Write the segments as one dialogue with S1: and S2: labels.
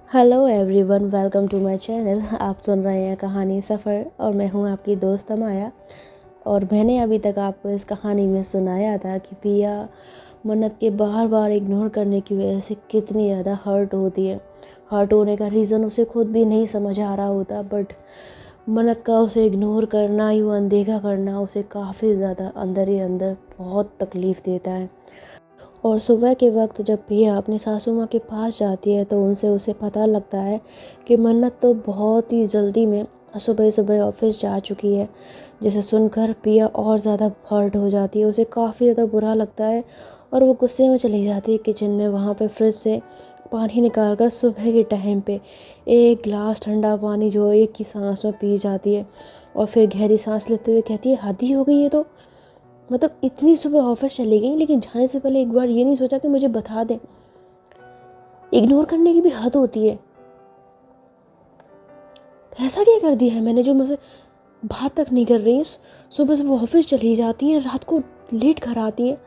S1: Hello everyone, welcome to my channel. आप सुन रहे हैं कहानी सफ़र और मैं हूं आपकी दोस्त माया। और मैंने अभी तक आपको इस कहानी में सुनाया था कि पिया मन्नत के बार बार इग्नोर करने की वजह से कितनी ज़्यादा हर्ट होती है। हर्ट होने का रीज़न उसे खुद भी नहीं समझ आ रहा होता, बट मन्नत का उसे इग्नोर करना, यूँ अनदेखा करना उसे काफ़ी ज़्यादा अंदर ही अंदर बहुत तकलीफ़ देता है। और सुबह के वक्त जब पिया अपनी सासू माँ के पास जाती है तो उनसे उसे पता लगता है कि मन्नत तो बहुत ही जल्दी में सुबह सुबह ऑफिस जा चुकी है। जिसे सुनकर पिया और ज़्यादा हर्ट हो जाती है, उसे काफ़ी ज़्यादा बुरा लगता है और वो गुस्से में चली जाती है किचन में। वहाँ पे फ्रिज से पानी निकाल कर सुबह के टाइम पे एक गिलास ठंडा पानी जो एक ही सांस में पी जाती है और फिर गहरी सांस लेते हुए कहती है, हद ही हो गई है। तो मतलब इतनी सुबह ऑफिस चली गई, लेकिन जाने से पहले एक बार ये नहीं सोचा कि मुझे बता दें। इग्नोर करने की भी हद होती है। ऐसा क्या कर दिया है मैंने जो मुझसे बात तक नहीं कर रही है। सुबह सुबह ऑफिस चली जाती हैं, रात को लेट घर आती हैं।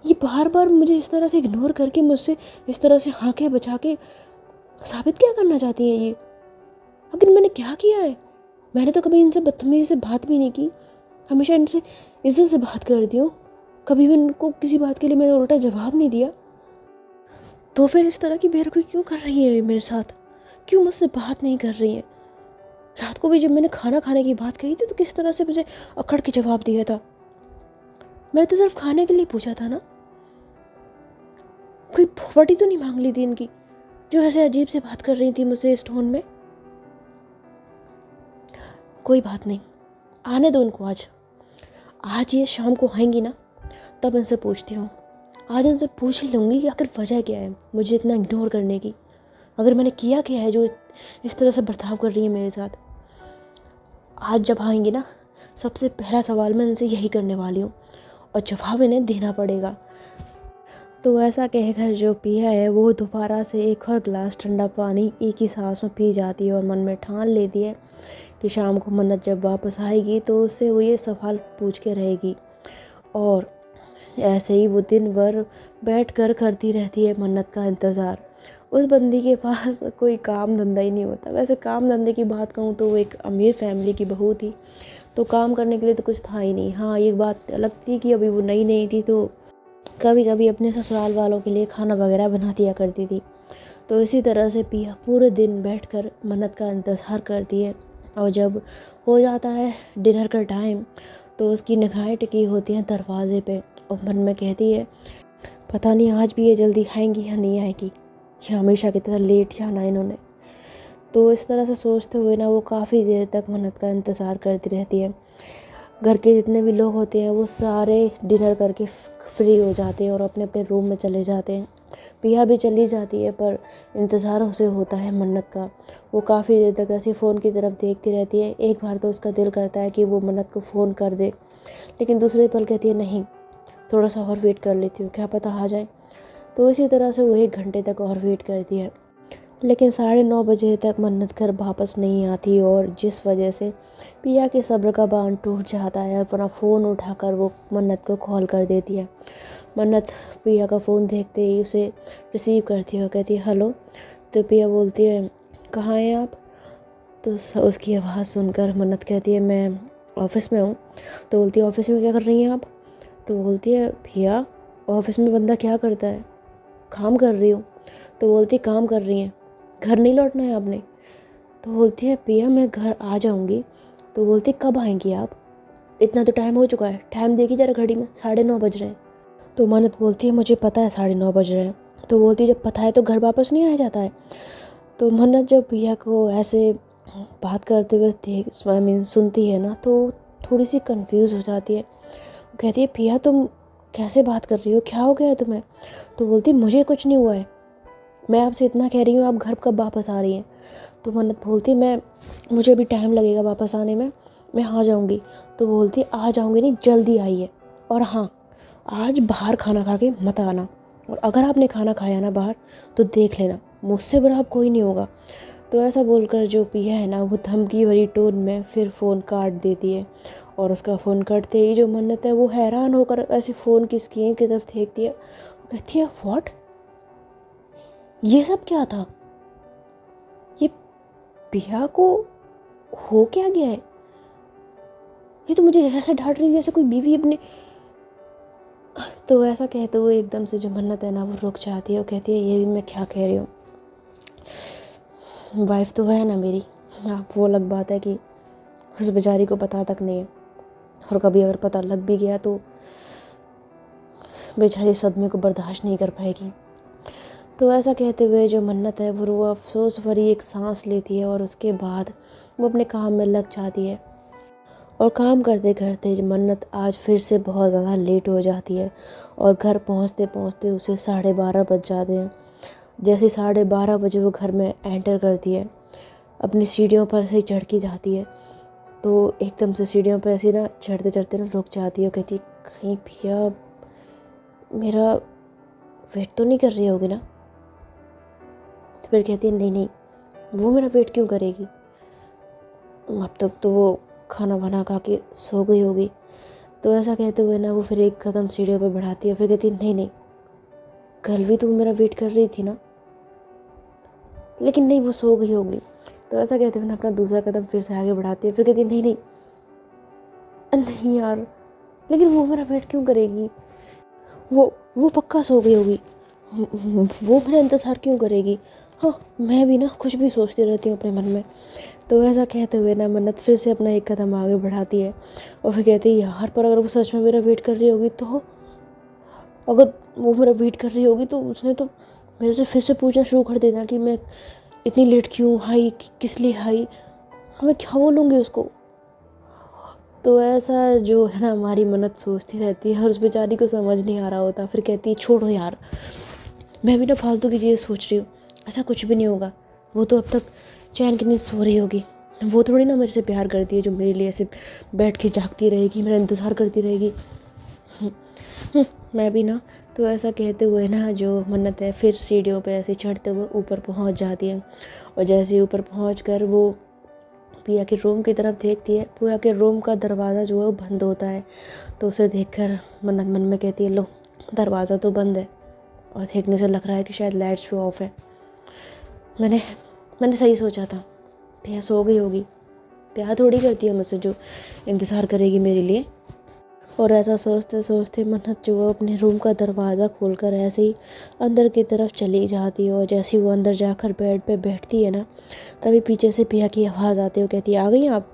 S1: ये बार बार मुझे इस तरह से इग्नोर करके मुझसे इस तरह से आंखें बचा के साबित क्या करना चाहती हैं ये? आखिर मैंने क्या किया है? मैंने तो कभी इनसे बदतमीजी से बात भी नहीं की, हमेशा इनसे इज्जत से बात करती हूँ। कभी भी इनको किसी बात के लिए मैंने उल्टा जवाब नहीं दिया। तो फिर इस तरह की बेरुखी क्यों कर रही है मेरे साथ? क्यों मुझसे बात नहीं कर रही है? रात को भी जब मैंने खाना खाने की बात कही थी तो किस तरह से मुझे अकड़ के जवाब दिया था। मैंने तो सिर्फ खाने के लिए पूछा था ना, कोई प्रॉपर्टी तो नहीं मांग ली थी इनकी जो ऐसे अजीब से बात कर रही थी मुझसे इस टोन में। कोई बात नहीं, आने दो उनको। आज ये शाम को आएंगी ना, तब इनसे पूछती हूँ। आज इनसे पूछ ही लूँगी कि आखिर वजह क्या है मुझे इतना इग्नोर करने की। अगर मैंने किया क्या है जो इस तरह से बर्ताव कर रही है मेरे साथ। आज जब आएंगी ना, सबसे पहला सवाल मैं इनसे यही करने वाली हूँ और जवाब इन्हें देना पड़ेगा। तो ऐसा कहकर जो पिया है वो दोबारा से एक और गिलास ठंडा पानी एक ही सांस में पी जाती है और मन में ठान लेती है कि शाम को मन्नत जब वापस आएगी तो उससे वो ये सवाल पूछ के रहेगी। और ऐसे ही वो दिन भर बैठ कर करती रहती है मन्नत का इंतज़ार। उस बंदी के पास कोई काम धंधा ही नहीं होता। वैसे काम धंधे की बात कहूँ तो वो एक अमीर फैमिली की बहू थी, तो काम करने के लिए तो कुछ था ही नहीं। हाँ, एक बात अलग थी कि अभी वो नई नई थी तो कभी कभी अपने ससुराल वालों के लिए खाना वगैरह बना दिया करती थी। तो इसी तरह से पिया पूरे दिन बैठकर मन्नत का इंतज़ार करती है। और जब हो जाता है डिनर का टाइम तो उसकी निगाहें टिकी होती हैं दरवाजे पे और मन में कहती है, पता नहीं आज भी ये जल्दी आएंगी या नहीं आएगी, या हमेशा की तरह लेट जाना इन्होंने। तो इस तरह से सोचते हुए ना वो काफ़ी देर तक मन्नत का इंतज़ार करती रहती है। घर के जितने भी लोग होते हैं वो सारे डिनर करके फ्री हो जाते हैं और अपने अपने रूम में चले जाते हैं। पिया भी चली जाती है, पर इंतज़ार उसे होता है मन्नत का। वो काफ़ी देर तक ऐसे फ़ोन की तरफ देखती रहती है। एक बार तो उसका दिल करता है कि वो मन्नत को फ़ोन कर दे, लेकिन दूसरे पल कहती है नहीं, थोड़ा सा और वेट कर लेती हूँ, क्या पता आ जाए। तो इसी तरह से वो 1 घंटे तक और वेट करती है, लेकिन 9:30 बजे तक मन्नत घर वापस नहीं आती। और जिस वजह से पिया के सब्र का बांध टूट जाता है, अपना फ़ोन उठाकर वो मन्नत को कॉल कर देती है। मन्नत पिया का फ़ोन देखते ही उसे रिसीव करती है और कहती है हेलो। तो पिया बोलती है कहाँ हैं आप? तो उसकी आवाज़ सुनकर मन्नत कहती है मैं ऑफ़िस में हूँ। तो बोलती है ऑफ़िस में क्या कर रही हैं आप? तो बोलती है भैया, ऑफ़िस में बंदा क्या करता है, काम कर रही हूँ। तो बोलती काम कर रही हैं, घर नहीं लौटना है आपने? तो बोलती है पिया मैं घर आ जाऊँगी। तो बोलती कब आएंगी आप? इतना तो टाइम हो चुका है, टाइम देखी जरा घड़ी में, 9:30 बज रहे हैं। तो मन्नत बोलती है मुझे पता है 9:30 बज रहे हैं। तो बोलती है जब पता है तो घर वापस नहीं आया जाता है। तो मन्नत जब पिया को ऐसे बात करते हुए सुनती है ना, तो थोड़ी सी कंफ्यूज हो जाती है। कहती है पिया तुम कैसे बात कर रही हो, क्या हो गया है तुम्हें? तो बोलती मुझे कुछ नहीं हुआ है, मैं आपसे इतना कह रही हूँ आप घर कब वापस आ रही हैं? तो मन्नत बोलती मुझे भी टाइम लगेगा वापस आने में, मैं आ जाऊँगी। तो बोलती आ जाऊँगी नहीं, जल्दी आइए। और हाँ, आज बाहर खाना खा के मत आना, और अगर आपने खाना खाया ना बाहर तो देख लेना, मुझसे बुरा अब कोई नहीं होगा। तो ऐसा बोलकर जो पिया है ना, वो धमकी भरी टोन में फिर फ़ोन काट देती है। और उसका फ़ोन कटते ही जो मन्नत है वो हैरान होकर ऐसे फ़ोन की स्क्रीन की तरफ देखती है। वो कहती है व्हाट, ये सब क्या था? ये पिया को हो क्या गया है? ये तो मुझे ऐसा डांट रही है जैसे कोई बीवी अपने। तो ऐसा कहते हुए एकदम से जो मन्नत है ना वो रुक जाती है और कहती है ये भी मैं क्या कह रही हूँ, वाइफ तो है ना मेरी। हाँ, वो अलग बात है कि उस बेचारी को पता तक नहीं है, और कभी अगर पता लग भी गया तो बेचारी सदमे को बर्दाश्त नहीं कर पाएगी। तो ऐसा कहते हुए जो मन्नत है वो अफसोस भरी एक सांस लेती है और उसके बाद वो अपने काम में लग जाती है। और काम करते करते जो मन्नत आज फिर से बहुत ज़्यादा लेट हो जाती है और घर पहुंचते पहुंचते उसे 12:30 बज जाते हैं। जैसे 12:30 बजे वो घर में एंटर करती है, अपनी सीढ़ियों पर से चढ़ के जाती है, तो एकदम से सीढ़ियों पर ऐसे ना चढ़ते चढ़ते ना रुक जाती है और कहती है कहीं पिया मेरा वेट तो नहीं कर रही होगी ना? तो फिर कहती है नहीं नहीं, वो मेरा वेट क्यों करेगी, अब तक तो वो खाना बना खा के सो गई होगी। तो ऐसा कहते हुए ना वो फिर एक कदम सीढ़ियों पर बढ़ाती है, फिर कहती है नहीं नहीं, कल भी तो वो मेरा वेट कर रही थी ना, लेकिन नहीं वो सो गई होगी। तो ऐसा कहते हुए ना अपना दूसरा कदम फिर से आगे बढ़ाती है, फिर कहती है नहीं नहीं नहीं यार, लेकिन वो मेरा वेट क्यों करेगी, वो पक्का सो गई होगी, वो मेरा इंतज़ार क्यों करेगी। हाँ, मैं भी ना कुछ भी सोचती रहती हूँ अपने मन में। तो ऐसा कहते हुए ना मन्नत फिर से अपना एक कदम आगे बढ़ाती है और फिर कहती है यार, पर अगर वो सच में मेरा वेट कर रही होगी तो, अगर वो मेरा वेट कर रही होगी तो उसने तो मेरे से फिर से पूछना शुरू कर देना कि मैं इतनी लेट क्यों आई, किस लिए आई, मैं क्या बोलूँगी उसको। तो ऐसा जो है ना हमारी मन्नत सोचती रहती है और उस बेचारी को समझ नहीं आ रहा होता। फिर कहती है छोड़ो यार, मैं भी ना फालतू की चीज़ें सोच रही हूँ, ऐसा कुछ भी नहीं होगा, वो तो अब तक चैन की नींद सो रही होगी, वो थोड़ी ना मेरे से प्यार करती है जो मेरे लिए ऐसे बैठ के जागती रहेगी, मेरा इंतज़ार करती रहेगी। मैं भी ना। तो ऐसा कहते हुए ना जो मन्नत है फिर सीढ़ियों पे ऐसे चढ़ते हुए ऊपर पहुंच जाती है और जैसे ऊपर पहुंचकर वो पिया के रूम की तरफ देखती है, पिया के रूम का दरवाज़ा जो है वो बंद होता है। तो उसे देखकर मन्नत मन में कहती है लो, दरवाज़ा तो बंद है और देखने से लग रहा है कि शायद लाइट्स भी ऑफ है। मैंने सही सोचा था, पिया सो गई होगी, प्यार थोड़ी करती है मुझसे जो इंतज़ार करेगी मेरे लिए। और ऐसा सोचते सोचते मन्नत जो है अपने रूम का दरवाज़ा खोलकर ऐसे ही अंदर की तरफ चली जाती है और जैसे ही वो अंदर जाकर बेड पे बैठती है ना, तभी पीछे से पिया की आवाज़ आती है और कहती है आ गई आप।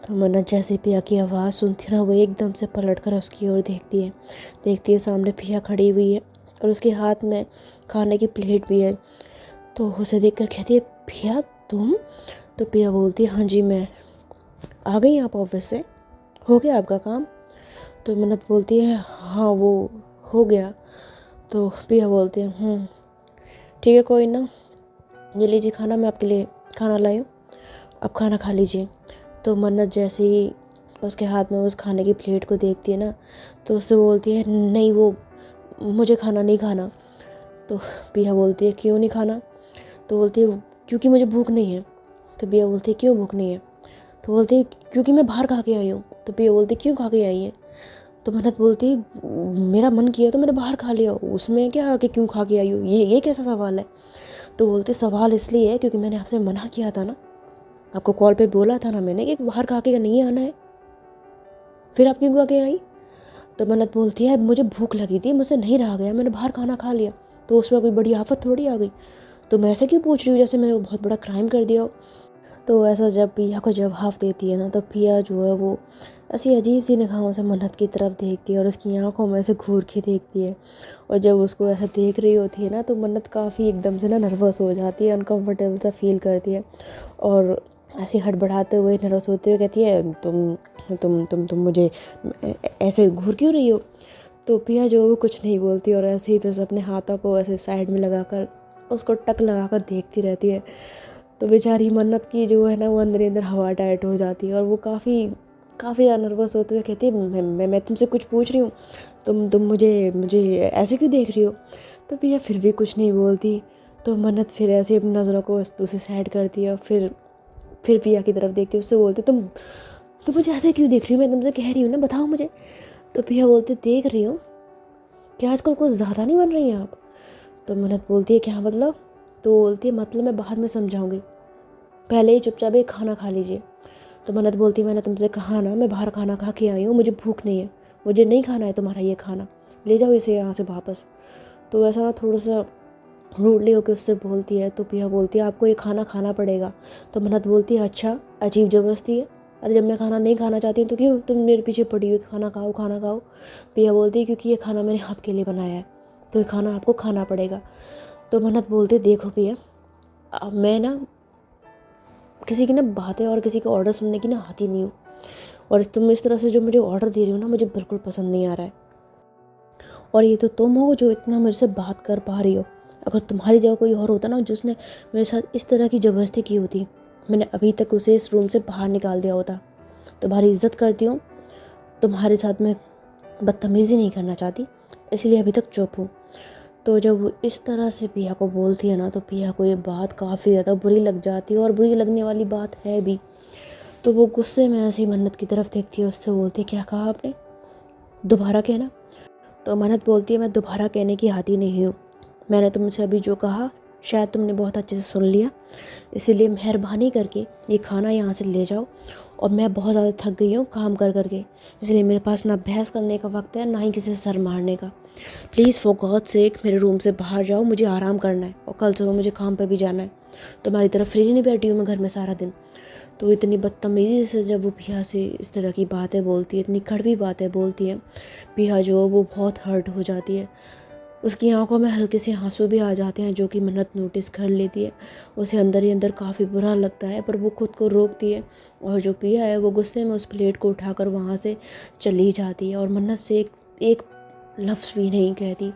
S1: तो मन्नत जैसे पिया की आवाज़ सुनती ना वो एकदम से पलट कर उसकी ओर देखती है सामने पिया खड़ी हुई है और उसके हाथ में खाने की प्लेट भी है। तो उसे देख कर कहती है पिया तुम? तो पिया बोलती है हाँ जी मैं आ गई, आप ऑफिस से, हो गया आपका काम? तो मन्नत बोलती है हाँ वो हो गया। तो पिया बोलती है ठीक है कोई ना, ये लीजिए खाना, मैं आपके लिए खाना लाई हूँ, अब खाना खा लीजिए। तो मन्नत जैसे ही उसके हाथ में उस खाने की प्लेट को देखती है ना, तो उससे बोलती है नहीं वो मुझे खाना नहीं खाना। तो पिया बोलती है क्यों नहीं खाना? तो बोलती है क्योंकि मुझे भूख नहीं है। तो पिया बोलती है क्यों भूख नहीं है? तो बोलती है क्योंकि मैं बाहर खा के आई हूँ। तो पिया बोलती है क्यों खा के आई है? तो मन्नत बोलती है मेरा मन किया तो मैंने बाहर खा लिया, उसमें क्या कि क्यों खा के आई हो, ये कैसा सवाल है? तो बोलते सवाल इसलिए है क्योंकि मैंने आपसे मना किया था ना, आपको कॉल पे बोला था ना मैंने कि बाहर खा के नहीं आना है, फिर आप क्यों खा के आई? तो मन्नत बोलती है मुझे भूख लगी थी, मुझसे नहीं रहा गया, मैंने बाहर खाना खा लिया, तो उसमें कोई बड़ी आफत थोड़ी आ गई, तो मैं ऐसे क्यों पूछ रही हूँ जैसे मैंने बहुत बड़ा क्राइम कर दिया हो। तो ऐसा जब पिया को जवाब देती है ना, तो पिया जो है वो ऐसी अजीब सी निगाहों से मन्नत की तरफ देखती है और उसकी आंखों में से घूर के देखती है। और जब उसको ऐसा देख रही होती है ना, तो मन्नत काफ़ी एकदम से ना नर्वस हो जाती है, अनकंफर्टेबल सा फील करती है और ऐसे हड़बड़ाते हुए नर्वस होते हुए कहती है तुम मुझे ऐसे घूर क्यों रही हो? तो पिया जो वो कुछ नहीं बोलती और ऐसे ही बस अपने हाथों को ऐसे साइड में लगाकर उसको टक लगाकर देखती रहती है। तो बेचारी मन्नत की जो है ना वो अंदर अंदर हवा टाइट हो जाती है और वो काफ़ी ज़्यादा नर्वस होते हुए कहती है मैं तुमसे कुछ पूछ रही हूँ, तुम मुझे ऐसे क्यों देख रही हो? तो पिया फिर भी कुछ नहीं बोलती। तो मन्नत फिर ऐसे अपनी नज़रों को दूसरी साइड करती है और फिर पिया की तरफ देखती है, उससे बोलती तुम मुझे ऐसे क्यों देख रही हो, मैं तुमसे कह रही हूँ ना बताओ मुझे। तो पिया बोलती देख रही हूँ कि आजकल कुछ ज़्यादा नहीं बन रही हैं आप? तो मन्नत बोलती है क्या मतलब? तो बोलती है मतलब मैं बाद में समझाऊंगी, पहले ही चुपचाप ये खाना खा लीजिए। तो मन्नत बोलती है मैंने तुमसे कहा ना, मैं बाहर खाना खा के आई हूँ, मुझे भूख नहीं है, मुझे नहीं खाना है तुम्हारा ये खाना, ले जाओ इसे यहाँ से वापस। तो ऐसा ना थोड़ा सा रूडली होकर उससे बोलती है। तो पिया बोलती है आपको ये खाना खाना पड़ेगा। तो मन्नत बोलती है अच्छा, अजीब ज़बरदस्ती है, अरे जब मैं खाना नहीं खाना चाहती हूँ तो क्यों तुम मेरे पीछे पड़ी हुई खाना खाओ खाना खाओ। पिया बोलती है क्योंकि ये खाना मैंने आपके लिए बनाया है, तो ये खाना आपको खाना पड़ेगा। तो मन्नत बोलती है देखो पिया, मैं ना किसी की ना बातें और किसी का ऑर्डर सुनने की ना आती नहीं हूँ, और तुम इस तरह से जो मुझे ऑर्डर दे रही हो ना, मुझे बिल्कुल पसंद नहीं आ रहा है। और ये तो तुम हो जो इतना मेरे से बात कर पा रही हो, अगर तुम्हारी जगह कोई और होता ना जिसने मेरे साथ इस तरह की ज़बरदस्ती की होती, मैंने अभी तक उसे इस रूम से बाहर निकाल दिया होता। तुम्हारी इज्जत करती हूँ, तुम्हारे साथ मैं बदतमीज़ी नहीं करना चाहती, इसलिए अभी तक चुप हूँ। तो जब वो इस तरह से पिया को बोलती है ना, तो पिया को ये बात काफ़ी ज़्यादा बुरी लग जाती है, और बुरी लगने वाली बात है भी। तो वो गुस्से में ऐसे ही मन्नत की तरफ देखती है, उससे बोलती है क्या कहा आपने, दोबारा कहना। तो मन्नत बोलती है मैं दोबारा कहने की आदी नहीं हूँ, मैंने तुमसे अभी जो कहा शायद तुमने बहुत अच्छे से सुन लिया, इसीलिए मेहरबानी करके ये खाना यहाँ से ले जाओ। और मैं बहुत ज़्यादा थक गई हूँ काम कर करके, इसलिए मेरे पास ना बहस करने का वक्त है ना ही किसी से सर मारने का। प्लीज़ फॉर गॉड सेक मेरे रूम से बाहर जाओ, मुझे आराम करना है, और कल सुबह मुझे काम पर भी जाना है। तुम्हारी तरफ फ्री नहीं बैठी हूँ मैं घर में सारा दिन। तो इतनी बदतमीज़ी से जब वो पिया से इस तरह की बातें बोलती है, इतनी कड़वी बातें बोलती है, पिया जो वो बहुत हर्ट हो जाती है। उसकी आंखों में हल्के से आंसू भी आ जाते हैं, जो कि मन्नत नोटिस कर लेती है। उसे अंदर ही अंदर काफ़ी बुरा लगता है, पर वो खुद को रोकती है, और जो पिया है वो गुस्से में उस प्लेट को उठाकर वहाँ से चली जाती है, और मन्नत से एक लफ्ज़ भी नहीं कहती।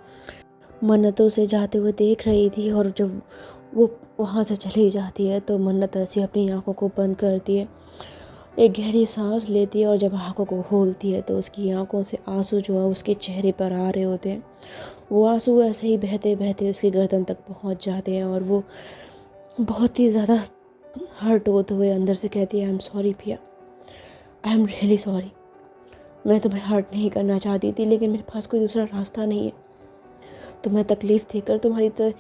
S1: मन्नत उसे जाते हुए देख रही थी, और जब वो वहाँ से चली जाती है तो मन्नत ऐसी अपनी आंखों को बंद करती है, एक गहरी सांस लेती है, और जब आंखों को खोलती है तो उसकी आंखों से आंसू जो है उसके चेहरे पर आ रहे होते हैं। वो आंसू ऐसे ही बहते बहते उसकी गर्दन तक पहुंच जाते हैं, और वो बहुत ही ज़्यादा हर्ट होते हुए अंदर से कहती है आई एम सॉरी पिया, आई एम रियली सॉरी, मैं तुम्हें हर्ट नहीं करना चाहती थी, लेकिन मेरे पास कोई दूसरा रास्ता नहीं है। तुम्हें तकलीफ़ देकर, तुम्हारी तरह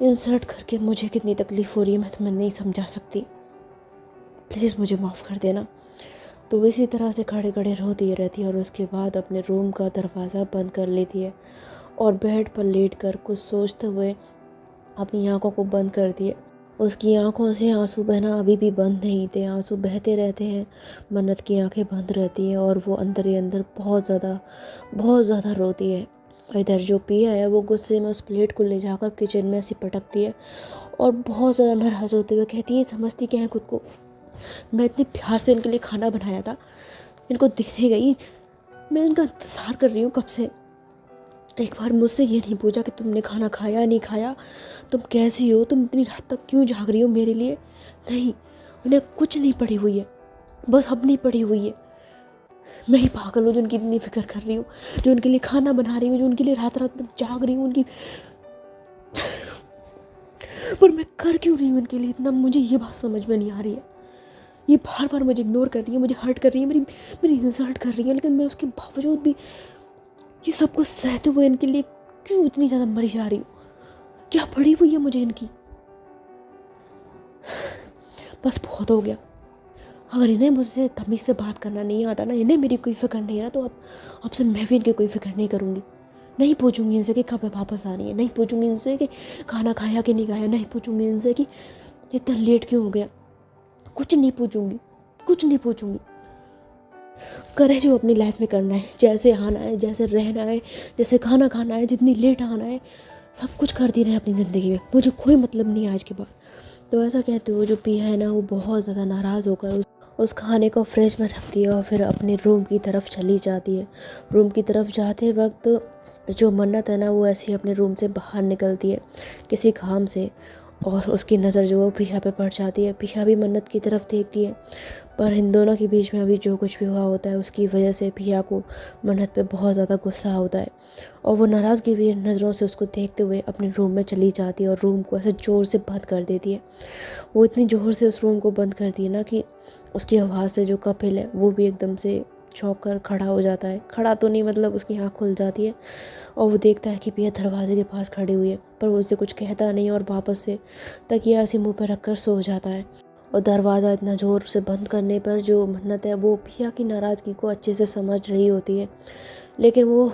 S1: इंसल्ट करके मुझे कितनी तकलीफ़ हो रही है मैं तुम्हें नहीं समझा सकती, प्लीज़ मुझे माफ़ कर देना। तो इसी तरह से खड़े खड़े रोती रहती है, और उसके बाद अपने रूम का दरवाज़ा बंद कर लेती है, और बेड पर लेट कर कुछ सोचते हुए अपनी आंखों को बंद कर दिए। उसकी आंखों से आंसू बहना अभी भी बंद नहीं थे, आंसू बहते रहते हैं, मन्नत की आंखें बंद रहती हैं, और वो अंदर ही अंदर बहुत ज़्यादा रोती है। इधर जो पिया है वो गुस्से में उस प्लेट को ले जाकर किचन में ऐसी पटकती है, और बहुत ज़्यादा नाराज़ होते हुए कहती है समझती क्या है खुद को, मैं इतने प्यार से इनके लिए खाना बनाया था, इनको देने गई, मैं इनका इंतज़ार कर रही हूँ कब से, एक बार मुझसे ये नहीं पूछा कि तुमने खाना खाया नहीं खाया, तुम कैसी हो, तुम इतनी रात तक क्यों जाग रही हो मेरे लिए। नहीं, उन्हें कुछ नहीं पड़ी हुई है, बस अपनी पड़ी हुई है। मैं ही पागल हूँ जो उनकी इतनी फिक्र कर रही हूँ, जो उनके लिए खाना बना रही हूँ, जो उनके लिए रात रात में जाग रही हूँ उनकी पर मैं कर क्यों रही हूँ उनके लिए इतना, मुझे ये बात समझ में नहीं आ रही है। ये बार बार मुझे इग्नोर कर रही है, मुझे हर्ट कर रही है, मेरी इंसल्ट कर रही है, लेकिन मैं उसके बावजूद भी ये सब कुछ सहते हुए इनके लिए क्यों इतनी ज़्यादा मरी जा रही हूँ, क्या पड़ी हुई है मुझे इनकी। बस बहुत हो गया, अगर इन्हें मुझसे तमीज़ से बात करना नहीं आता ना, इन्हें मेरी कोई फ़िक्र नहीं है ना, तो अब से मैं भी इनकी कोई फ़िक्र नहीं करूँगी। नहीं पूछूंगी इनसे कि कब वापस आ रही है, नहीं पूछूंगी इनसे कि खाना खाया कि नहीं खाया, नहीं पूछूंगी इनसे कि इतना लेट क्यों हो गया, कुछ नहीं पूछूंगी, कुछ नहीं पूछूंगी। करे जो अपनी लाइफ में करना है, जैसे आना है, जैसे रहना है, जैसे खाना खाना है, जितनी लेट आना है, सब कुछ करती रहे अपनी ज़िंदगी में, मुझे कोई मतलब नहीं है आज के बाद। तो ऐसा कहते हुए जो पिया है ना, वो बहुत ज़्यादा नाराज़ होकर उस खाने को फ्रिज में रखती है, और फिर अपने रूम की तरफ चली जाती है। रूम की तरफ जाते वक्त जो मन्नत है ना, वो ऐसे ही अपने रूम से बाहर निकलती है किसी काम से, और उसकी नज़र जो है पिया पे पड़ जाती है। पिया भी मन्नत की तरफ देखती है, पर इन दोनों के बीच में अभी जो कुछ भी हुआ होता है उसकी वजह से पिया को मन्नत पे बहुत ज़्यादा गुस्सा होता है, और वो नाराज़गी भी नज़रों से उसको देखते हुए अपने रूम में चली जाती है, और रूम को ऐसे ज़ोर से बंद कर देती है। वो इतनी ज़ोर से उस रूम को बंद करती है ना कि उसकी आवाज़ से जो कपिल है वो भी एकदम से चौंक कर खड़ा हो जाता है। खड़ा तो नहीं, मतलब उसकी आँख खुल जाती है और वो देखता है कि पिया दरवाजे के पास खड़ी हुई है, पर वो उससे कुछ कहता नहीं और वापस से तकिया ऐसे मुँह पर रख कर सो जाता है। और दरवाज़ा इतना ज़ोर से बंद करने पर जो मन्नत है वो पिया की नाराज़गी को अच्छे से समझ रही होती है, लेकिन वो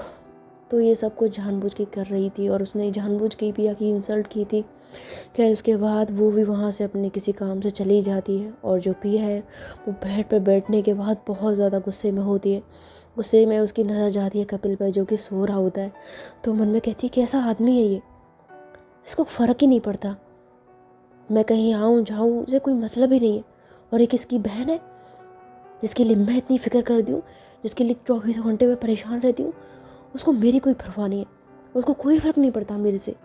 S1: तो ये सब कुछ जानबूझ के कर रही थी और उसने जानबूझ के पिया की इंसल्ट की थी। खैर उसके बाद वो भी वहाँ से अपने किसी काम से चली जाती है और जो पिया है वो बेड पर बैठने के बाद बहुत ज़्यादा गुस्से में होती है। गुस्से में उसकी नज़र जाती है कपिल पर जो कि सो रहा होता है, तो मन में कहती है कैसा आदमी है ये, इसको फ़र्क ही नहीं पड़ता, मैं कहीं आऊँ जाऊँ इसे कोई मतलब ही नहीं है। और एक इसकी बहन है जिसके लिए मैं इतनी फ़िक्र कर दूँ, जिसके लिए 24 घंटे में परेशान रहती हूँ, उसको मेरी कोई परवाह नहीं है, उसको कोई फ़र्क नहीं पड़ता मेरे से।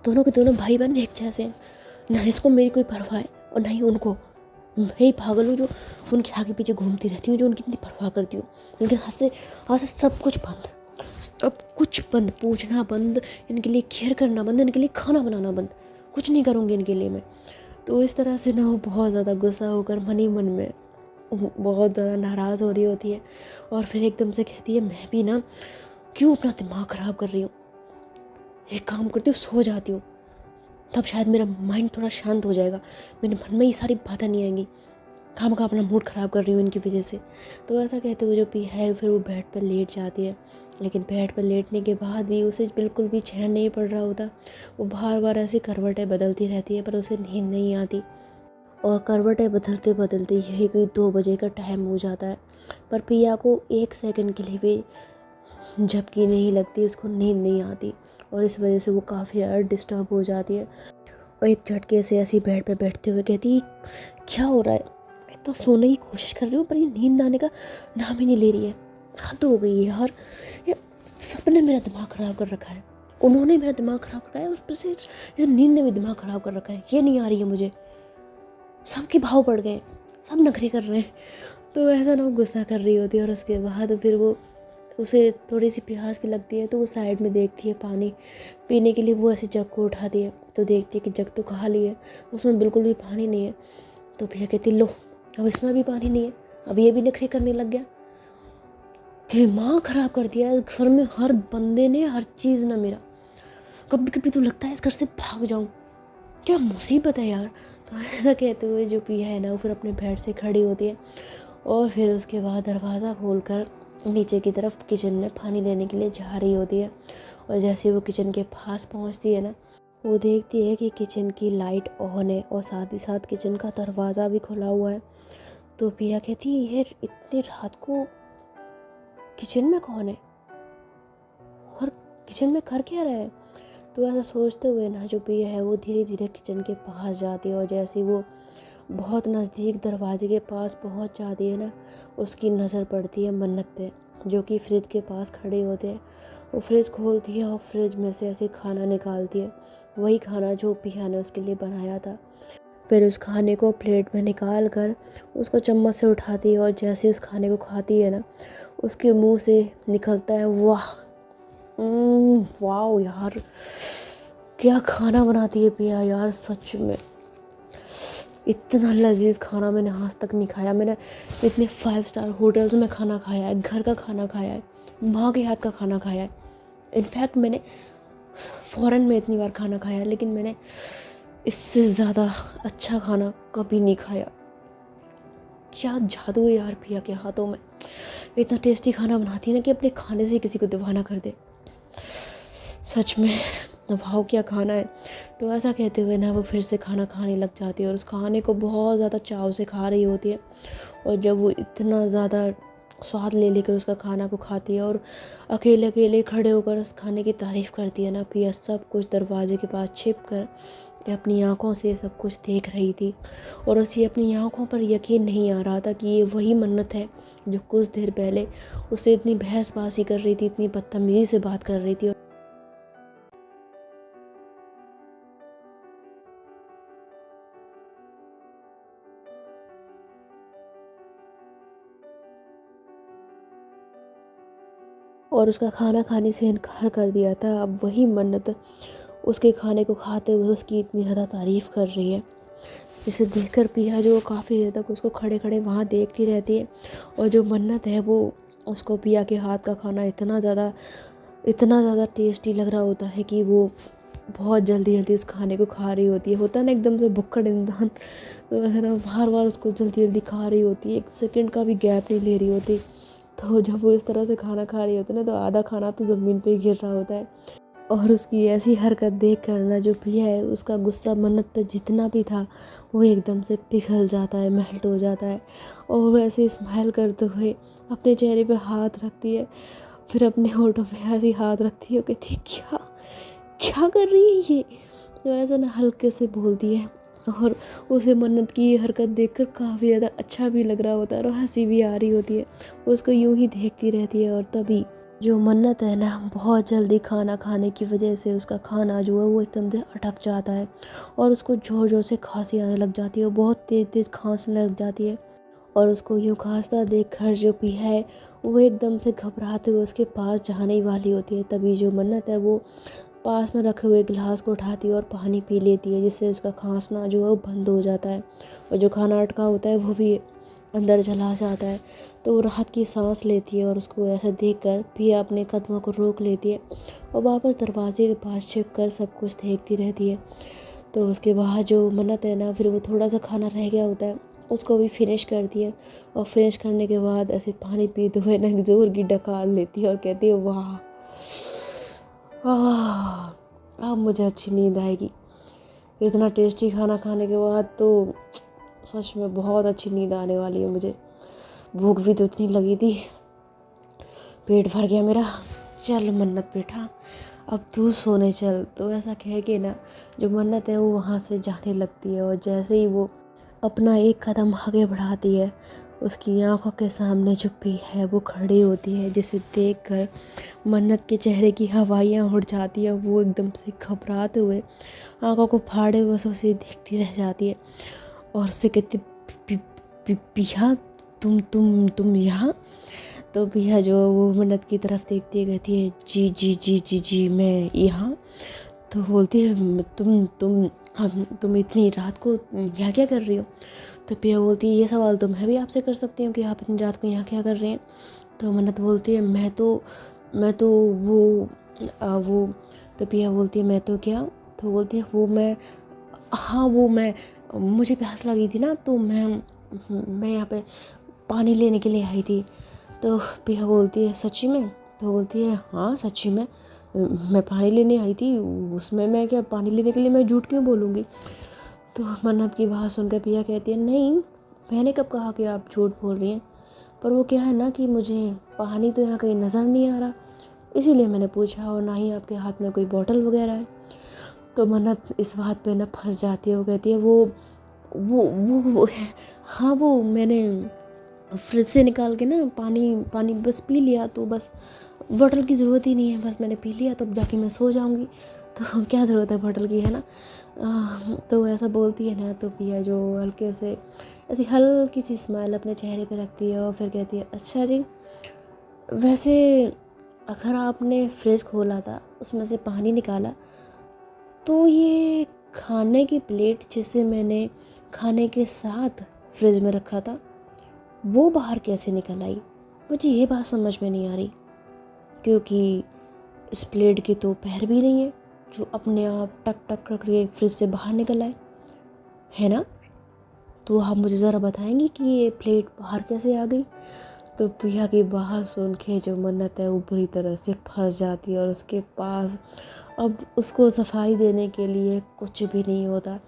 S1: दोनों के दोनों भाई बहन एक जैसे हैं, ना इसको मेरी कोई परवाह है और ना ही उनको। मैं ही पागल हूँ जो उनके आगे पीछे घूमती रहती हूँ, जो उनकी इतनी परवाह करती हूँ। लेकिन आज से सब कुछ बंद, सब कुछ बंद, पूछना बंद, इनके लिए केयर करना बंद, इनके लिए खाना बनाना बंद, कुछ नहीं करूँगी इनके लिए मैं। तो इस तरह से ना वो बहुत ज़्यादा गुस्सा होकर मन ही मन में बहुत ज़्यादा नाराज़ हो रही होती है और फिर एकदम से कहती है मैं भी ना क्यों अपना दिमाग ख़राब कर रही हूँ, एक काम करती हूँ सो जाती हूँ, तब शायद मेरा माइंड थोड़ा शांत हो जाएगा, मेरे मन में ये सारी बातें नहीं आएंगी, काम का अपना मूड ख़राब कर रही हूँ इनकी वजह से। तो ऐसा कहते हुए जो पिया है फिर वो बेड पर लेट जाती है, लेकिन बेड पर लेटने के बाद भी उसे बिल्कुल भी चैन नहीं पड़ रहा होता। वो बार बार ऐसी करवटें बदलती रहती है पर उसे नींद नहीं आती और करवटें बदलते बदलते यही कोई 2 बजे का टाइम हो जाता है, पर पिया को 1 सेकंड के लिए भी झपकी नहीं लगती, उसको नींद नहीं आती और इस वजह से वो काफ़ी ज़्यादा डिस्टर्ब हो जाती है और एक झटके से ऐसी बेड पे बैठते हुए कहती क्या हो रहा है, इतना सोने की कोशिश कर रही हूँ पर ये नींद आने का नाम ही नहीं ले रही है, हद हो गई है यार, ये सबने मेरा दिमाग ख़राब कर रखा है, उन्होंने मेरा दिमाग ख़राब कर रखा है, उस इस नींद ने भी दिमाग ख़राब कर रखा है, ये नहीं आ रही है मुझे, सबके भाव पड़ गए, सब नखरे कर रहे हैं। तो ऐसा ना गुस्सा कर रही होती है और उसके बाद फिर वो उसे थोड़ी सी प्यास भी लगती है तो वो साइड में देखती है पानी पीने के लिए, वो ऐसे जग को उठाती है तो देखती है कि जग तो खाली है, उसमें बिल्कुल भी पानी नहीं है। तो भैया कहती लो अब इसमें भी पानी नहीं है, अब ये भी नखरे करने लग गया, दिमाग ख़राब कर दिया है घर में हर बंदे ने, हर चीज़ ना मेरा, कभी कभी तो लगता है इस घर से भाग जाऊँ, क्या मुसीबत है यार। तो ऐसा कहते हुए जो पिया है ना वो फिर अपने बेड से खड़ी होती है और फिर उसके बाद दरवाज़ा खोलकर नीचे की तरफ किचन में पानी लेने के लिए जा रही होती है और जैसे वो किचन के पास पहुंचती है ना वो देखती है कि किचन की लाइट ऑन है और साथ ही साथ किचन का दरवाज़ा भी खुला हुआ है। तो पिया कहती है ये इतनी रात को किचन में कौन है और किचन में कर क्या रहा है। तो ऐसा सोचते हुए ना जो पिया है वो धीरे धीरे किचन के पास जाती है और जैसे वो बहुत नज़दीक दरवाजे के पास पहुंच जाती है ना उसकी नज़र पड़ती है मन्नत पे जो कि फ्रिज के पास खड़े होते हैं। वो फ्रिज खोलती है और फ्रिज में से ऐसे खाना निकालती है, वही खाना जो पिया ने उसके लिए बनाया था। फिर उस खाने को प्लेट में निकाल कर उसको चम्मच से उठाती है और जैसे उस खाने को खाती है ना उसके मुंह से निकलता है वाह, वाह यार क्या खाना बनाती है पिया यार, सच में इतना लजीज खाना मैंने आज तक नहीं खाया। मैंने इतने 5 स्टार होटल्स में खाना खाया है, घर का खाना खाया है, माँ के हाथ का खाना खाया है, इनफैक्ट मैंने फ़ॉरेन में इतनी बार खाना खाया है, लेकिन मैंने इससे ज़्यादा अच्छा खाना कभी नहीं खाया। क्या जादू है यार पिया के हाथों में, इतना टेस्टी खाना बनाती है ना कि अपने खाने से किसी को दीवाना कर दे, सच में वाह क्या खाना है। तो ऐसा कहते हुए ना वो फिर से खाना खाने लग जाती है और उस खाने को बहुत ज़्यादा चाव से खा रही होती है और जब वो इतना ज़्यादा स्वाद ले लेकर उसका खाना को खाती है और अकेले अकेले खड़े होकर उस खाने की तारीफ़ करती है ना पिया सब कुछ दरवाजे के पास छिप कर अपनी आँखों से सब कुछ देख रही थी और उसे अपनी आँखों पर यकीन नहीं आ रहा था कि ये वही मन्नत है जो कुछ देर पहले उससे इतनी बहसबाजी कर रही थी, इतनी बदतमीज़ी से बात कर रही थी। और उसका खाना खाने से इनकार कर दिया था, अब वही मन्नत उसके खाने को खाते हुए उसकी इतनी ज़्यादा तारीफ़ कर रही है जिसे देखकर पिया जो काफ़ी देर तक उसको खड़े खड़े वहाँ देखती रहती है। और जो मन्नत है वो उसको पिया के हाथ का खाना इतना ज़्यादा टेस्टी लग रहा होता है कि वो बहुत जल्दी जल्दी उस खाने को खा रही होती है। होता है ना एकदम से भुक्कड़ इंसान, तो वैसे ना बार बार उसको जल्दी जल्दी खा रही होती है, एक सेकंड का भी गैप नहीं ले रही होती। तो जब वो इस तरह से खाना खा रही होती है ना, तो आधा खाना तो ज़मीन पे ही गिर रहा होता है। और उसकी ऐसी हरकत देख कर ना जो पिया है उसका गुस्सा मन्नत पे जितना भी था वो एकदम से पिघल जाता है, मेल्ट हो जाता है। और वो ऐसे स्माइल करते हुए अपने चेहरे पे हाथ रखती है, फिर अपने होठों पे ऐसी हाथ रखती है, कहती है क्या क्या कर रही है ये। तो ऐसा ना हल्के से बोलती है। और उसे मन्नत की ये हरकत देखकर काफ़ी ज़्यादा अच्छा भी लग रहा होता है और हंसी भी आ रही होती है। वो उसको यूं ही देखती रहती है। और तभी जो मन्नत है ना, बहुत जल्दी खाना खाने की वजह से उसका खाना जो है वो एकदम से अटक जाता है और उसको ज़ोर ज़ोर से खांसी आने लग जाती है, वो बहुत तेज़ तेज़ खांसने लग जाती है। और उसको यूँ खांसता देखकर जो पिया है वो एकदम से घबराते हुए उसके पास जाने ही वाली होती है। तभी जो मन्नत है वो पास में रखे हुए गिलास को उठाती है और पानी पी लेती है, जिससे उसका खांसना जो है वो बंद हो जाता है और जो खाना अटका होता है वो भी अंदर चला जाता है। तो वो राहत की सांस लेती है और उसको ऐसा देखकर पिया अपने कदमों को रोक लेती है और वापस दरवाजे के पास छिप कर सब कुछ देखती रहती है। तो उसके बाद जो मन्नत है ना, फिर वो थोड़ा सा खाना रह गया होता है उसको भी फिनिश करती है। और फिनिश करने के बाद ऐसे पानी पीते हुए ना जोर की डकार लेती है और कहती है वाह अब मुझे अच्छी नींद आएगी। इतना टेस्टी खाना खाने के बाद तो सच में बहुत अच्छी नींद आने वाली है मुझे। भूख भी तो इतनी लगी थी, पेट भर गया मेरा। चल मन्नत बेटा अब तू सोने चल। तो ऐसा कह के ना जो मन्नत है वो वहाँ से जाने लगती है। और जैसे ही वो अपना एक कदम आगे बढ़ाती है, उसकी आंखों के सामने जो पिया है वो खड़ी होती है, जिसे देखकर मन्नत के चेहरे की हवाइयाँ उड़ जाती हैं। वो एकदम से घबराते हुए आंखों को फाड़े हुए उसे देखती रह जाती है और उससे कहती पिया तुम यहाँ। तो पिया जो वो मन्नत की तरफ देखती है कहती है जी जी जी जी जी मैं यहाँ। तो बोलती है तुम इतनी रात को यहाँ क्या कर रही हो। तो पिया बोलती है ये सवाल तो मैं भी आपसे कर सकती हूँ कि आप इतनी रात को यहाँ क्या कर रहे हैं। तो मन्नत बोलती है मैं तो वो। तो पिया बोलती है मैं तो क्या। तो बोलती है वो मैं मुझे प्यास लगी थी ना, तो मैं यहाँ पे पानी लेने के लिए आई थी। तो पिया बोलती है सच्ची में। तो बोलती है हाँ सच्ची में मैं पानी लेने आई थी, उसमें मैं क्या पानी लेने के लिए मैं झूठ क्यों बोलूँगी। तो मन्नत की बात सुनकर पिया कहती है नहीं मैंने कब कहा कि आप झूठ बोल रही हैं, पर वो क्या है ना कि मुझे पानी तो यहाँ कहीं नज़र नहीं आ रहा, इसीलिए मैंने पूछा, और ना ही आपके हाथ में कोई बॉटल वगैरह है। तो मन्नत इस बात पे ना फंस जाती है। वो कहती है वो हाँ वो मैंने फ्रिज से निकाल के ना पानी बस पी लिया, तो बस बॉटल की ज़रूरत ही नहीं है, बस मैंने पी लिया तो अब जाके मैं सो जाऊंगी, तो क्या ज़रूरत है बॉटल की, है ना। तो ऐसा बोलती है ना, तो पिया जो हल्के से ऐसी हल्की सी स्माइल अपने चेहरे पे रखती है और फिर कहती है अच्छा जी, वैसे अगर आपने फ्रिज खोला था उसमें से पानी निकाला, तो ये खाने की प्लेट जिसे मैंने खाने के साथ फ्रिज में रखा था वो बाहर कैसे निकल आई। मुझे ये बात समझ में नहीं आ रही, क्योंकि इस प्लेट के तो पैर भी नहीं है जो अपने आप टक टक करके फ्रिज से बाहर निकल आए, है ना। तो आप मुझे ज़रा बताएंगी कि ये प्लेट बाहर कैसे आ गई। तो पिया की बात सुन के जो मन्नत है वो बुरी तरह से फंस जाती है और उसके पास अब उसको सफाई देने के लिए कुछ भी नहीं होता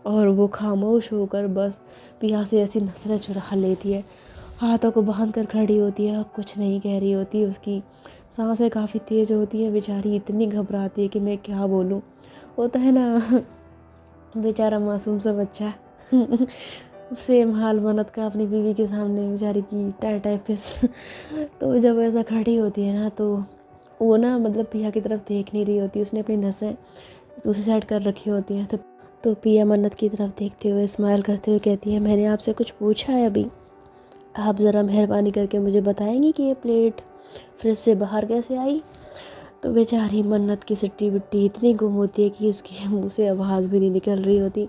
S1: और वो खामोश होकर बस पिया से ऐसी नजरें चुरा लेती है, हाथों को बांध कर खड़ी होती है और कुछ नहीं कह रही होती। उसकी सांसें काफ़ी तेज़ होती है, बेचारी इतनी घबराती है कि मैं क्या बोलूँ। होता है ना बेचारा मासूम सा बच्चा सेम हाल मन्नत का अपनी बीवी के सामने बेचारी की टाइपिस। तो जब ऐसा खड़ी होती है ना, तो वो ना मतलब पिया की तरफ देख नहीं रही होती, उसने अपनी नसें दूसरी साइड कर रखी होती हैं। तो पिया मन्नत की तरफ देखते हुए स्माइल करते हुए कहती है मैंने आपसे कुछ पूछा है अभी, आप ज़रा मेहरबानी करके मुझे बताएंगी कि ये प्लेट फ्रिज से बाहर कैसे आई। तो बेचारी मन्नत की सिट्टी बिट्टी इतनी गुम होती है कि उसके मुंह से आवाज़ भी नहीं निकल रही होती,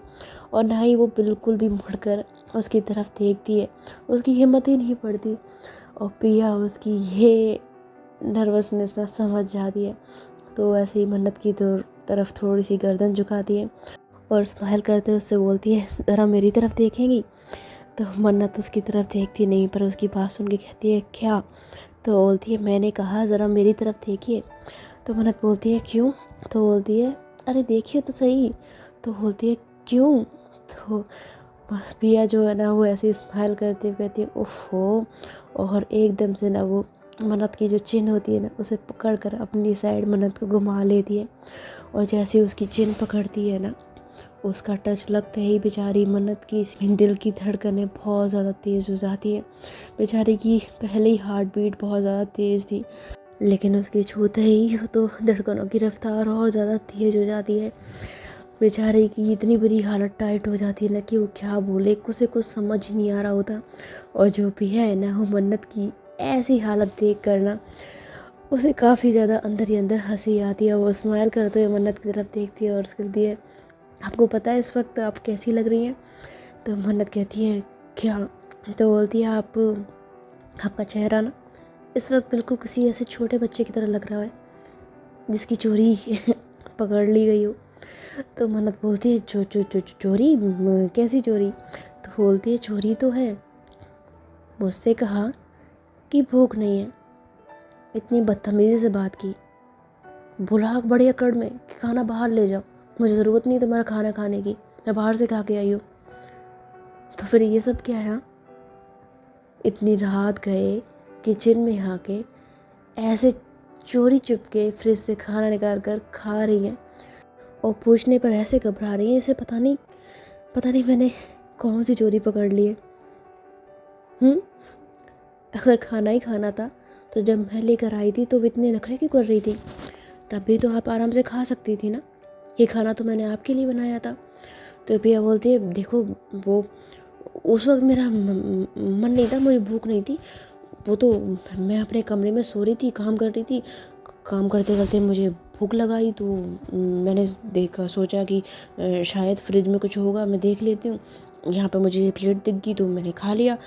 S1: और ना ही वो बिल्कुल भी मुड़कर उसकी तरफ देखती है। उसकी हिम्मत ही नहीं पड़ती। और पिया उसकी ये नर्वसनेस ना समझ जाती है, तो ऐसे ही मन्नत की तरफ थोड़ी सी गर्दन झुकाती है और स्माइल करते उससे बोलती है, ज़रा मेरी तरफ देखेंगी। तो मन्नत उसकी तरफ देखती नहीं, पर उसकी बात सुन के कहती है, क्या? तो बोलती है, मैंने कहा ज़रा मेरी तरफ देखिए। तो मन्नत बोलती है, क्यों? तो बोलती है, अरे देखिए तो सही। तो बोलती है, क्यों? तो पिया जो है ना वो ऐसे स्माइल करते हुए कहती है, ओहो। और एकदम से ना वो मन्नत की जो चिन होती है ना उसे पकड़ कर अपनी साइड मन्नत को घुमा लेती है। और जैसे उसकी चिन पकड़ती है ना, उसका टच लगते ही बेचारी मन्नत की दिल की धड़कनें बहुत ज़्यादा तेज़ हो जाती है। बेचारी की पहले ही हार्ट बीट बहुत ज़्यादा तेज़ थी, लेकिन उसके छूते ही तो धड़कनों की रफ्तार और ज़्यादा तेज़ हो जाती है। बेचारे की इतनी बुरी हालत टाइट हो जाती है ना कि वो क्या बोले, उसे कुछ समझ ही नहीं आ रहा होता। और जो भी है ना वो मन्नत की ऐसी हालत देख कर ना उसे काफ़ी ज़्यादा अंदर ही अंदर हंसी आती है। वो स्माइल करते हुए मन्नत की तरफ देखती है और उसके लिए, आपको पता है इस वक्त आप कैसी लग रही हैं? तो मन्नत कहती है, क्या? तो बोलती है, आपका चेहरा ना इस वक्त बिल्कुल किसी ऐसे छोटे बच्चे की तरह लग रहा है जिसकी चोरी पकड़ ली गई हो। तो मन्नत बोलती है, चोरी? कैसी चोरी? तो बोलती है, चोरी तो है। मुझसे कहा कि भूख नहीं है, इतनी बदतमीज़ी से बात की। बोला बड़े अकड़ में कि खाना बाहर ले जाओ, मुझे ज़रूरत नहीं तुम्हारा खाना खाने की, मैं बाहर से खा के आई हूँ। तो फिर ये सब क्या है? हाँ, इतनी रात गए किचन में आके ऐसे चोरी चुपके फ्रिज से खाना निकाल कर खा रही हैं, और पूछने पर ऐसे घबरा रही है इसे पता नहीं मैंने कौन सी चोरी पकड़ ली है। अगर खाना ही खाना था तो जब मैं लेकर आई थी तो इतने नखरे क्यों कर रही थी? तब भी तो आप आराम से खा सकती थी ना, ये खाना तो मैंने आपके लिए बनाया था। तो पिया बोलती है, देखो वो उस वक्त मेरा मन नहीं था, मुझे भूख नहीं थी, वो तो मैं अपने कमरे में सो रही थी, काम कर रही थी, काम करते करते मुझे भूख लगाई तो मैंने देखा, सोचा कि शायद फ्रिज में कुछ होगा, मैं देख लेती हूँ। यहाँ पे मुझे प्लेट दिख गई तो मैंने खा लिया,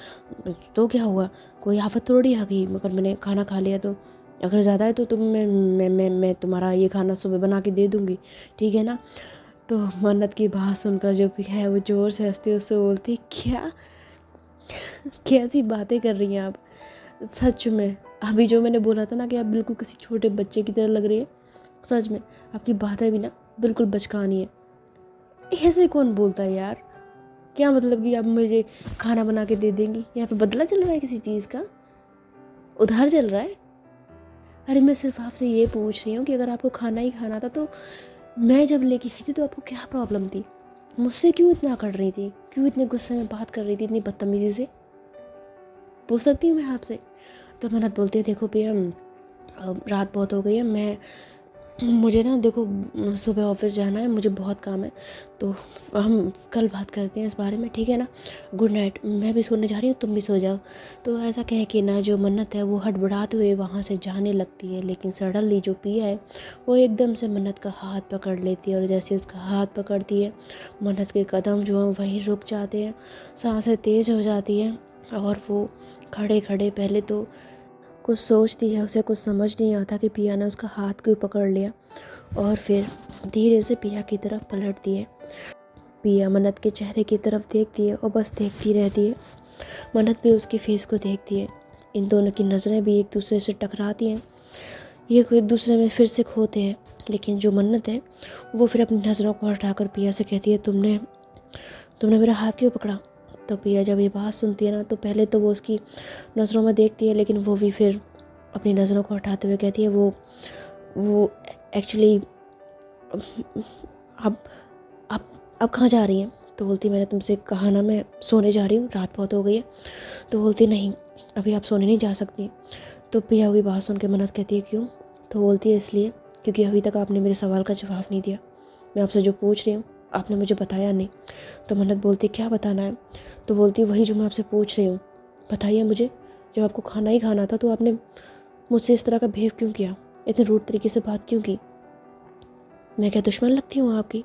S1: तो क्या हुआ, कोई आफत थोड़ी आ गई, मगर मैंने खाना खा लिया। तो अगर ज़्यादा है तो तुम मैं तुम्हारा ये खाना सुबह बना के दे दूँगी, ठीक है ना? तो मन्नत की बात सुनकर जो भी है वो ज़ोर से हंसती, उससे बोलती, क्या कैसी बातें कर रही हैं आप? सच में अभी जो मैंने बोला था ना कि आप बिल्कुल किसी छोटे बच्चे की तरह लग रही है, सच में आपकी बातें भी ना बिल्कुल बचकानी है। ऐसे कौन बोलता है यार? क्या मतलब कि आप मुझे खाना बना के दे देंगी? यहाँ पे बदला चल रहा है किसी चीज़ का? उधार चल रहा है? अरे मैं सिर्फ आपसे ये पूछ रही हूँ कि अगर आपको खाना ही खाना था तो मैं जब लेके आई थी तो आपको क्या प्रॉब्लम थी? मुझसे क्यों इतना कर रही थी? क्यों इतने गुस्से में बात कर रही थी, इतनी बदतमीज़ी से? पूछ सकती हूँ मैं आपसे? तो मन्नत बोलती है, देखो भैया रात बहुत हो गई है, मुझे ना देखो सुबह ऑफिस जाना है, मुझे बहुत काम है, तो हम कल बात करते हैं इस बारे में, ठीक है ना? गुड नाइट, मैं भी सोने जा रही हूँ, तुम भी सो जाओ। तो ऐसा कह के ना जो मन्नत है वो हड़बड़ाते हुए वहाँ से जाने लगती है, लेकिन सडनली जो पिया है वो एकदम से मन्नत का हाथ पकड़ लेती है, और जैसे उसका हाथ पकड़ती है मन्नत के कदम जो हैं वहीं रुक जाते हैं, सांसें तेज़ हो जाती हैं, और वो खड़े खड़े पहले तो कुछ सोचती है, उसे कुछ समझ नहीं आता कि पिया ने उसका हाथ क्यों पकड़ लिया, और फिर धीरे से पिया की तरफ पलटती है। पिया मन्नत के चेहरे की तरफ देखती है और बस देखती रहती है। मन्नत भी उसके फेस को देखती है। इन दोनों की नज़रें भी एक दूसरे से टकराती हैं, ये एक दूसरे में फिर से खोते हैं, लेकिन जो मन्नत है वो फिर अपनी नज़रों को हटाकर पिया से कहती है, तुमने मेरा हाथ क्यों पकड़ा? तो पिया जब ये बात सुनती है ना तो पहले तो वो उसकी नज़रों में देखती है, लेकिन वो भी फिर अपनी नज़रों को हटाते हुए कहती है, वो एक्चुअली अब अब कहाँ जा रही हैं? तो बोलती, मैंने तुमसे कहा ना मैं सोने जा रही हूँ, रात बहुत हो गई है। तो बोलती, नहीं अभी आप सोने नहीं जा सकती। तो पिया की बात सुन के मन्नत कहती है, क्यों? तो बोलती है, इसलिए क्योंकि अभी तक आपने मेरे सवाल का जवाब नहीं दिया, मैं आपसे जो पूछ रही हूँ आपने मुझे बताया नहीं। तो मन्नत बोलती, क्या बताना है? तो बोलती, वही जो मैं आपसे पूछ रही हूँ, बताइए मुझे, जब आपको खाना ही खाना था तो आपने मुझसे इस तरह का बिहेव क्यों किया? इतने रूड तरीके से बात क्यों की? मैं क्या दुश्मन लगती हूँ आपकी?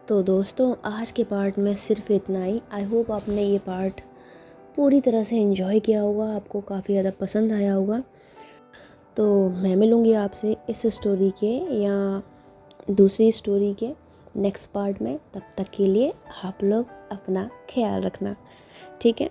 S1: तो दोस्तों आज के पार्ट में सिर्फ इतना ही। आई होप आपने ये पार्ट पूरी तरह से एंजॉय किया होगा, आपको काफ़ी ज़्यादा पसंद आया होगा। तो मैं मिलूँगी आपसे इस स्टोरी के या दूसरी स्टोरी के नेक्स्ट पार्ट में। तब तक के लिए आप लोग अपना ख्याल रखना, ठीक है।